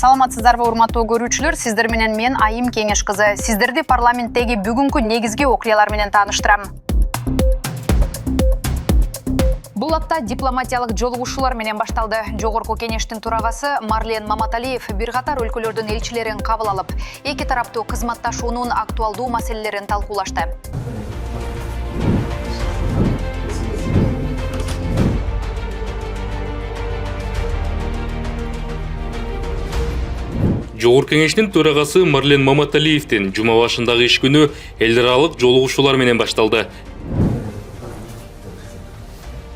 Саламатсыздарбы урматтуу көрүүчүлөр, сиздер менен мен Айым Кеңеш кызы. Сиздерди парламенттеги бүгүнкү негизги окуялар менен тааныштырам. Бул апта дипломатиялык жолугушуулар менен башталды. Жогорку кеңештин төрагасы Марлен Маматалиев бир катар өлкөлөрдүн элчилерин кабыл алып, эки тараптуу кызматташуунун актуалдуу маселелерин талкуулашты. Жогорку кеңештин төрагасы Марлен Маматалиевдин жума башындагы иш күнү эл аралык жолугушуулар менен башталды.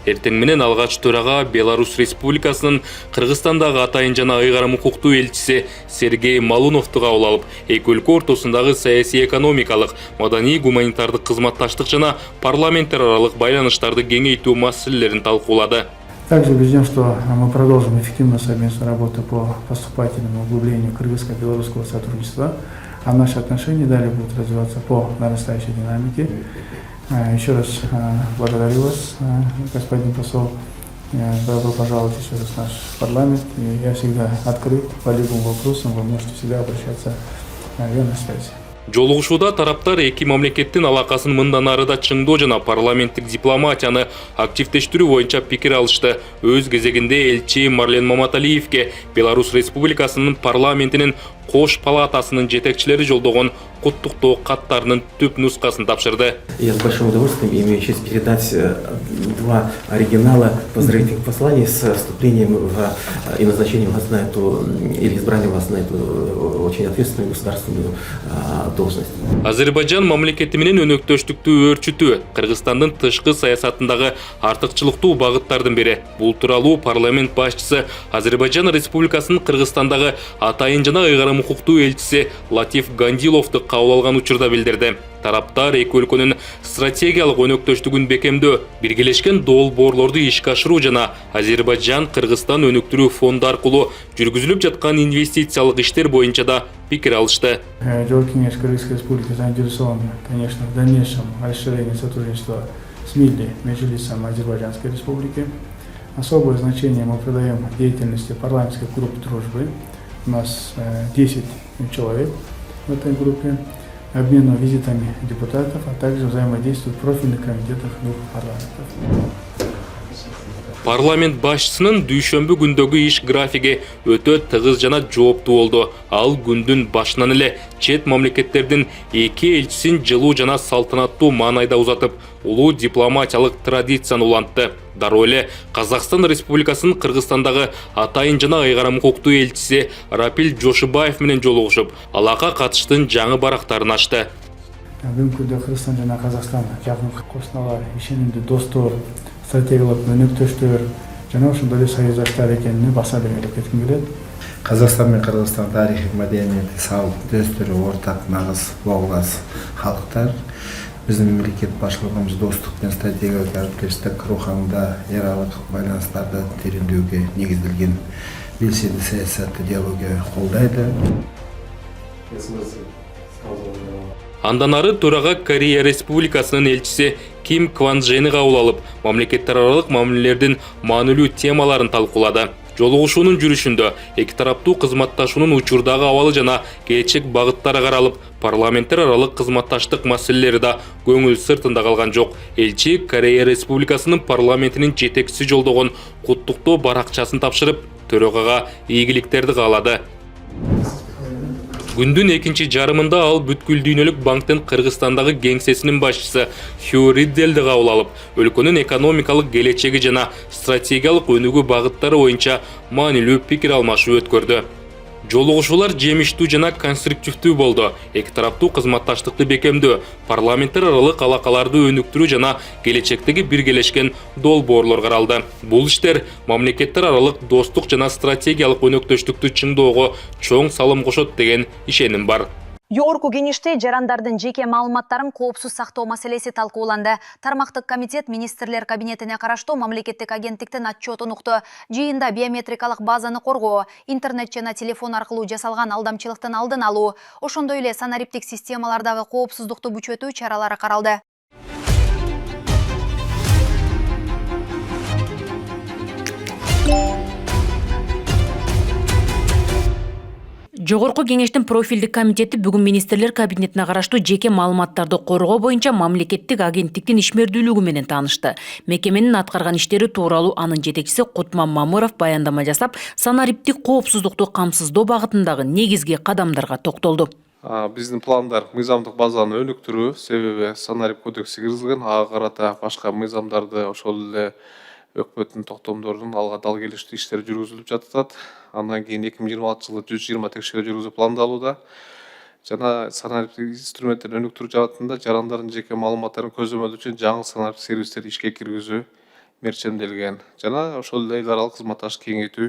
Эртең менен алгач төрага Беларусь Республикасынын Кыргызстандагы атайын жана ыйгарым укуктуу элчиси Сергей Малуновду кабыл алып, эки өлкө ортосундагы саясий экономикалык, маданий гуманитардык кызматташтык жана парламенттер аралык байланыштарды кеңейтүү маселелерин талкуулады. Также убежден, что мы продолжим эффективную совместную работу по поступательному углублению кыргызско-белорусского сотрудничества, а наши отношения далее будут развиваться по нарастающей динамике. Еще раз благодарю вас, господин посол. Добро пожаловать еще раз в наш парламент. И я всегда открыт по любым вопросам, вы можете всегда обращаться на верной связи. Жолугушууда тараптар эки мамлекеттин алакасын мындан ары да чыңдоо жана парламенттик дипломатияны активдештирүү боюнча пикир алышты. Өз кезегинде элчи Марлен Маматалиевге Беларусь Республикасынын парламентинин Кош палатасынын жетекчилери жолдогон куттуктоо каттарынын түп нускасын тапшырды. Я с большим удовольствием имею честь передать два оригинала поздравительных посланий с вступлением и назначением вас на эту, или избранием вас на эту очень ответственную государственную должность. Азербайджан мамлекети менен өнөктөштүктү өөрчүтүү Кыргызстандын тышкы саясатындагы артыкчылыктуу багыттардын бири. Бул тууралуу парламент башчысы Азербайджан Республикасынын Кыргызстандагы атайын жана ыйгарым укуктуу элчиси Латиф Гандиловду кабыл алган учурда билдирди. Тараптар эки өлкөнүн стратегиялык өнөктөштүгүн бекемдөө, биргелешкен долбоорлорду ишке ашыруу жана Азербайджан-Кыргызстан өнүктүрүү фонду аркылуу жүргүзүлүп жаткан инвестициялык иштер боюнча да пикир алышты. Жогорку кеңеш Кыргызской Республики заинтересован, конечно, в дальнейшем расширении сотрудничества с МИДи, Меджлисом Азербайджанской Республики. Особое значение мы придаем деятельности парламентской группы дружбы. У нас 10 человек в этой группе, обмену визитами депутатов, а также взаимодействуют профильных комитетов двух парламентов. Парламент башчысынын дүйшөмбү күндөгү иш графиги өтө тыгыз жана жооптуу болду. Ал күндүн башынан эле чет мамлекеттердин эки элчисин жылуу жана салтанаттуу маанайда узатып, улуу дипломатиялык традицияны улантты. Дароо эле Казакстан Республикасынын Кыргызстандагы атайын жана ыйгарым укуктуу элчиси Рапил Жошубаев менен жолугушуп, алака катыштын жаңы барактарын ачты. Бүгүнкү күндө Кыргызстан жана Казакстан жакын кошуналар, ишенимдүү достор, стратегиялык өнөктөштөр жана ошондой эле союздаштар экенин баса белгилеп кетким келет. Казакстан менен Кыргызстан тарихи, маданияти, салт дәстүрү ортак нагыз болгас халыктар. Биздин мемлекет башчылыгыбыз достук менен стратегиялык аракеттештик руханында эл аралык байланыштарды тереңдөөгө негизделген белсенди саясатты диалогия колдойду. Андан ары төрага Корея Республикасынын элчиси Ким Кванжени кабыл алып, мамлекеттер аралык мамилелердин маанилүү темаларын талкуулады. Жолугушуунун жүрүшүндө эки тараптуу кызматташуунун учурдагы абалы жана келечек багыттары каралып, парламенттер аралык кызматташтык маселелери да көңүл сыртында калган жок. Элчи Корея Республикасынын парламентинин жетекчиси жолдогон куттуктоо баракчасын тапшырып, төрөгага ийгиликтерди каалады. Күндүн экинчи жарымында ал бүткүл дүйнөлүк банктын Кыргызстандагы кеңсесинин башчысы Хью Ридделди кабыл алып, өлкөнүн экономикалык келечеги жана стратегиялык өнүгүү багыттары боюнча маанилүү пикир алмашуу өткөрдү. Жолугушуулар жемиштүү жана конструктивдүү болду. Эки тараптуу кызматташтыкты бекемдөө, парламенттер аралык алакаларды өнүктүрүү жана келечектеги биргелешкен долбоорлор каралды. Бул иштер мамлекеттер аралык достук жана стратегиялык өнөктөштүктү чыңдоого чоң салым кошот деген ишеним бар. Жогорку кеңеште жарандардын жеке маалыматтарын коопсуз сактоо маселеси талкууланды. Тармактык комитет министрлер кабинетине караштуу мамлекеттик агенттиктин отчетун укту. Жыйында биометрикалык базаны коргоо, интернет жана телефон аркылуу жасалган алдамчылыктын алдын алуу, ошондой эле санариптик системалардагы коопсуздукту күчөтүү чаралары каралды. Жогорку кеңештин профилдик комитети бүгүн министрлер кабинетине караштуу жеке маалыматтарды коргоо боюнча мамлекеттик агенттиктин ишмердүүлүгү менен таанышты. Мекеменин аткарган иштери тууралуу анын жетекчиси Кутман Мамыров баяндама жасап, санариптик коопсуздукту камсыздоо багытындагы негизги кадамдарга токтолду. Биздин пландар мыйзамдык базаны өнүктүрүү, себеби санарип кодекси киргизилген, ага карата башка мыйзамдарды ошол эле өкмөттүн токтомдорунун алга дал келиштүү иштери жүргүзүлүп жатат. Андан кийин 2026 жылы 120 текшерүү жүргүзүү пландалууда. Жана санариптик инструменттерин өнүктүрүү жаатында жарандардын жеке маалыматтарын көзөмөлдөө үчүн жаңы санариптик сервистерди ишке киргизүү мерченделген. Жана ошол эле эл аралык кызматташып кеңейтүү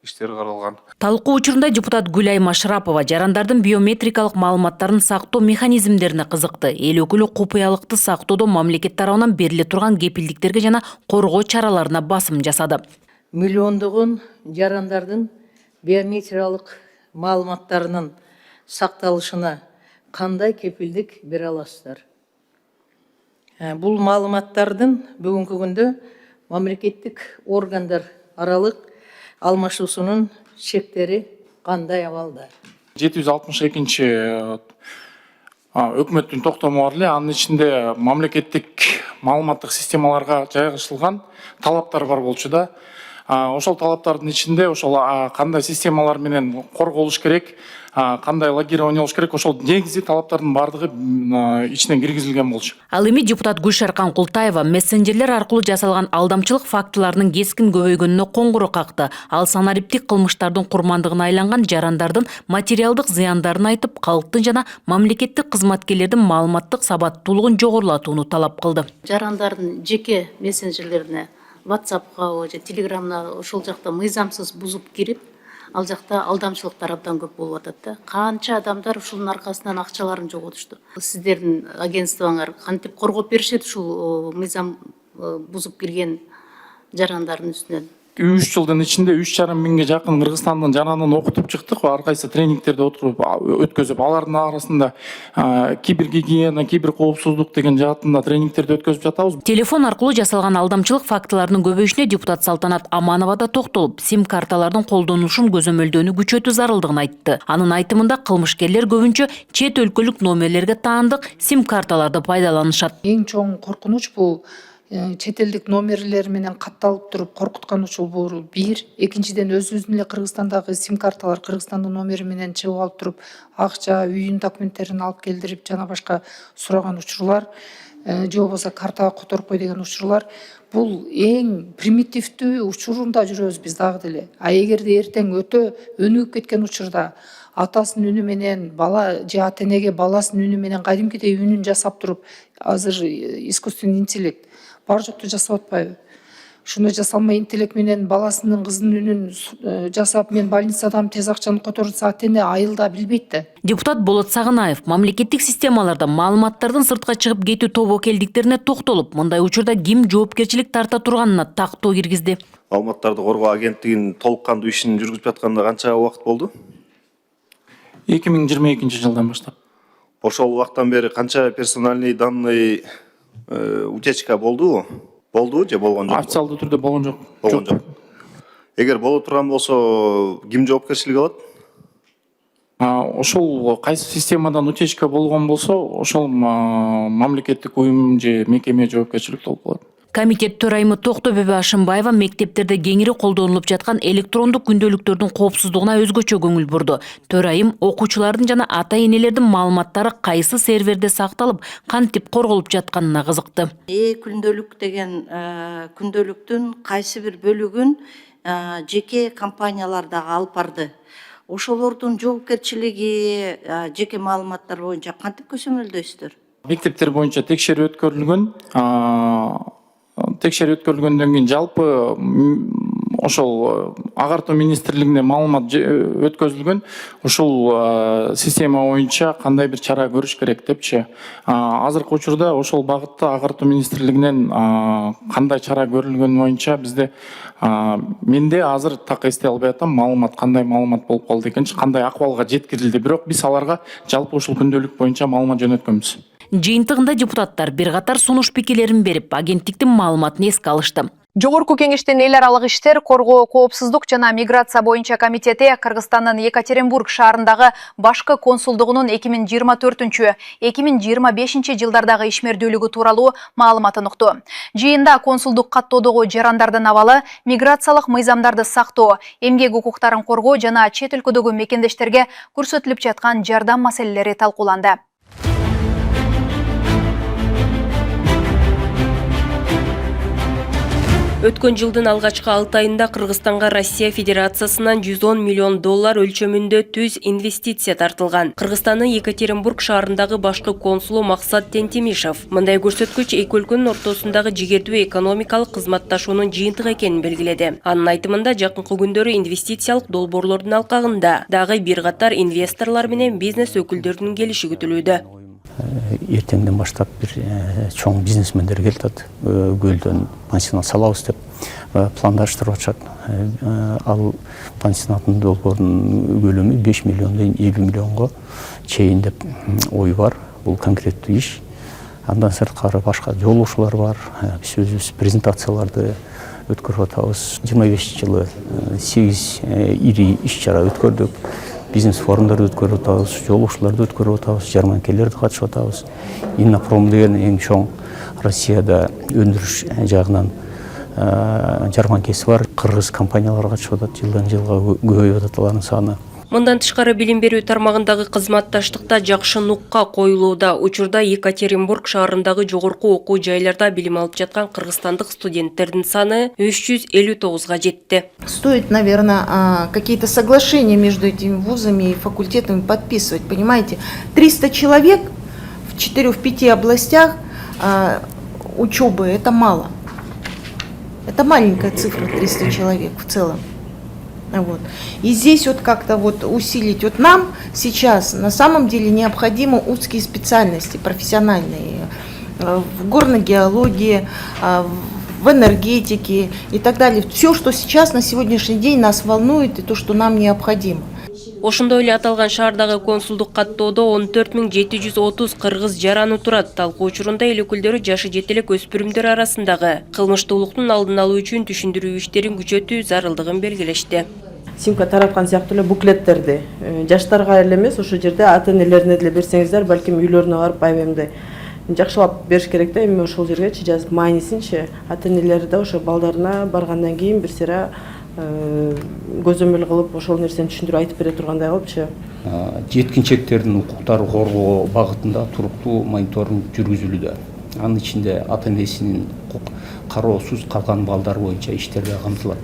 иштери каралган. Талкуу учурунда депутат Гүлай Машрапова жарандардын биометрикалык маалыматтарын сактоо механизмдерине кызыкты. Эл өкүлү купуялыкты сактоодо мамлекет тарабынан бериле турган кепилдиктерге жана коргоо чараларына басым жасады. Миллиондогон жарандардын биометриялык маалыматтарынын сакталышына кандай кепилдик бере аласыздар? Бул маалыматтардын бүгүнкү күндө мамлекеттик органдар аралык алмашуусунун чектери кандай абалда? 762 өкмөттүн токтому бар эле, анын ичинде мамлекеттик маалыматтык системаларга жайгашылган талаптар бар болчу да. Ошол талаптардын ичинде ошол кандай системалар менен корголуш керек, кандай логирование болуш керек, ошол негизги талаптардын бардыгы ичинен киргизилген болчу. Ал эми депутат Гүлшаркан Култаева мессенджерлер аркылуу жасалган алдамчылык фактыларынын кескин көбөйгөнүнө коңгуроо какты. Ал санариптик кылмыштардын курмандыгына айланган жарандардын материалдык зыяндарын айтып, калктын жана мамлекеттик кызматкерлердин маалыматтык сабаттуулугун жогорулатууну талап кылды. Жарандардын жеке мессенджерлерине, WhatsApp-га же Telegram-на ошол жакта мыйзамсыз бузуп кирип, ал жакта алдамчылыктар абдан көп болуп атат да. Канча адамдар ушунун аркасынан акчаларын жоготушту. Сиздердин агентствоңар кантип коргоп беришет ушул мыйзам бузуп кирген жарандардын үстүнөн? 3 жылдын ичинде 3,5 миңге жакын Кыргызстандын жаранын окутуп чыктык. Ар кайсы тренингтерди өткөзүп, алардын арасында кибергигиена, киберкоопсуздук деген жаатында тренингтерди өткөзүп жатабыз. Телефон аркылуу жасалган алдамчылык фактыларынын көбөйүшүнө депутат Салтанат Аманова да токтолуп, сим карталардын колдонулушун көзөмөлдөөнү күчөтүү зарылдыгын айтты. Анын айтымында кылмышкерлер көбүнчө чет өлкөлүк номерлерге таандык сим карталарды пайдаланышат. Эң чоң коркунуч бул чет элдик номерлер менен катталып туруп коркуткан учул бул бир. Экинчиден өзүбүздүн эле Кыргызстандагы сим карталар Кыргызстандын номери менен чыгып алып туруп, акча, үйүн документтерин алып келдирип жана башка сураган учурлар, же болбосо картага которуп кой деген учурлар. Бул эң примитивдүү учурунда жүрөбүз биз дагы деле. Эгерде эртең өтө өнүгүп кеткен учурда атасынын үнү менен бала же ата энеге баласынын үнү менен кадимкидей үнүн жасап туруп, азыр искусственный интеллект бар жокту жасап атпайбы? Шуну жасалмай интеллект менен баласынын кызынын үнүн жасап, мен больницадан тез акчаны которса, ата эне айылда билбейт да. Депутат Болот Сагынаев мамлекеттик системаларда маалыматтардын сыртка чыгып кетүү тобокелдиктерине токтолуп, мындай учурда ким жоопкерчилик тарта турганына тактоо киргизди. Маалыматтарды коргоо агенттигинин толук кандуу ишин жүргүзүп жатканына канча убакыт болду? 2022 жылдан баштап. Ошол убакыттан бери канча персональный данный утечка болду? Болду же болгон жок? Официалдуу түрдө болгон жок. Болгон жок. Эгер боло турган болсо, ким жоопкерчилик алат? Ошол кайсы системадан утечка болгон болсо, ошол мамлекеттик уюм же мекеме жоопкерчилик толуп калат. Комитет төрайымы Токтобөбө Ашымбаева мектептерде кеңири колдонулуп жаткан электрондук күндөлүктөрдүн коопсуздугуна өзгөчө көңүл бурду. Төрайым окуучулардын жана ата энелердин маалыматтары кайсы серверде сакталып, кантип корголуп жатканына кызыкты. Күндөлүк деген күндөлүктүн кайсы бир бөлүгүн жеке компаниялар дагы алып барды. Ошолордун жоопкерчилиги жеке маалыматтар боюнча кантип көзөмөлдөйсүздөр? Мектептер боюнча текшерүү өткөрүлгөн. Текшерүү өткөрүлгөндөн кийин жалпы ошол агартуу министрлигине маалымат өткөзүлгөн. Ошол система боюнча кандай бир чара көрүш керек депчи. Азыркы учурда ошол багытта агартуу министрлигинен кандай чара көрүлгөн боюнча бизде менде азыр так эстей албай атам, маалымат кандай маалымат болуп калды экенчи, кандай акыбалга жеткирилди. Бирок биз аларга жалпы ушул күндөлүк боюнча маалымат жөнөткөнбүз. Жыйынтыгында депутаттар бир катар сунуш пикирлерин берип, агенттиктин маалыматын эске алышты. Жогорку кеңештин эл аралык иштер, коргоо, коопсуздук жана миграция боюнча комитети Кыргызстандын Екатеринбург шаарындагы башкы консулдугунун 2024-2025 жылдардагы ишмердүүлүгү тууралуу маалыматын укту. Жыйында консулдук каттоодогу жарандардын абалы, миграциялык мыйзамдарды сактоо, эмгек укуктарын коргоо жана чет өлкөдөгү мекендештерге көрсөтүлүп жаткан жардам маселелери талкууланды. Өткөн жылдын алгачкы 6 айында Кыргызстанга Россия Федерациясынан $110 миллион өлчөмүндө түз инвестиция тартылган. Кыргызстандын Екатеринбург шаарындагы башкы консулу Максат Тентимишев мындай көрсөткүч эки өлкөнүн ортосундагы жигердүү экономикалык кызматташуунун жыйынтыгы экенин белгиледи. Анын айтымында жакынкы күндөрү инвестициялык долбоорлордун алкагында дагы бир катар инвесторлор менен бизнес өкүлдөрүнүн келиши күтүлүүдө. Ертеңден баштап бир чоң бизнесмендер келет, көлдөн пансионат салабыз деп пландаштырып атышат. Ал пансионаттын долбоорунун көлөмү 5 миллиондон 50 миллионго чейин деп ой бар. Бул конкреттүү иш. Андан сырткары башка жолугушуулар бар. Биз өзүбүз презентацияларды өткөрүп атабыз. 25 жылы 8 ири иш-чара өткөрдүк. Бизнес форумдарды өткөрүп атабыз, жолугушууларды өткөрүп атабыз, жарманкелерди катышып атабыз. Иннопром деген эң чоң Россияда өндүрүш жагынан жарманкеси бар. Кыргыз компаниялар катышып атат, жылдан жылга көбөйүп атат алардын саны. Мындан тышкары билим берүү тармагындагы кызматташтыкта жакшы нукка коюлууда. Учурда Екатеринбург шаарындагы жогорку окуу жайларда билим алып жаткан кыргызстандык студенттердин саны 359-га жетти. Стоит, наверное, какие-то соглашения между этими вузами и факультетами подписывать, понимаете? 300 человек в 4-5 областях учебы – это мало. Это маленькая цифра, 300 человек в целом. Вот. И здесь вот как-то вот усилить. Вот нам сейчас на самом деле необходимы узкие специальности профессиональные в горной геологии, в энергетике и так далее. Все, что сейчас на сегодняшний день нас волнует и то, что нам необходимо. Ошондой эле аталган шаардагы консулдук каттоодо 14 730 кыргыз жараны турат. Талкуу учурунда эл өкүлдөрү жашы жете элек өспүрүмдөр арасындагы кылмыштуулуктун алдын алуу үчүн түшүндүрүү иштерин күчөтүү зарылдыгын белгилешти. Симка тараткан сыяктуу эле буклеттерди жаштарга эле эмес, ошол жерде ата энелерине деле берсеңиздер, балким үйлөрүнө барып аябай жакшылап бериш керек да. Эми ошол жергечи жазып маанисинчи ата энелери да ошо балдарына баргандан кийин бир сыйра көзөмөл кылып ошол нерсени түшүндүрүп айтып бере тургандай кылыпчы. Жеткинчектердин укуктарын коргоо багытында туруктуу мониторинг жүргүзүлүүдө. Анын ичинде ата энесинин кароосуз калган балдар боюнча иштер да камтылат.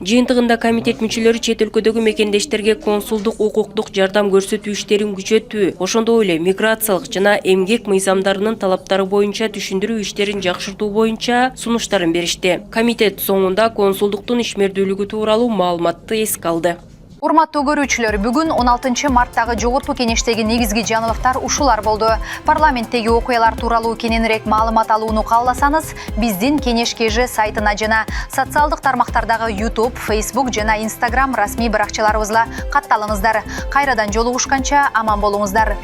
Жыйынтыгында комитет мүчөлөрү чет өлкөдөгү мекендештерге консулдук укуктук жардам көрсөтүү иштерин күчөтүү, ошондой эле миграциялык жана эмгек мыйзамдарынын талаптары боюнча түшүндүрүү иштерин жакшыртуу боюнча сунуштарын беришти. Комитет соңунда консулдуктун ишмердүүлүгү тууралуу маалыматты эске алды. Урматтуу көрүүчүлөр, бүгүн 16 марттагы жогорку кеңештеги негизги жаңылыктар ушулар болду. Парламенттеги окуялар тууралуу кененирээк маалымат алууну кааласаңыз, биздин Кеңеш КЖ сайтына жана социалдык тармактардагы YouTube, Facebook жана Instagram расмий баракчаларыбызга катталыңыздар. Кайрадан жолугушканча аман болуңуздар.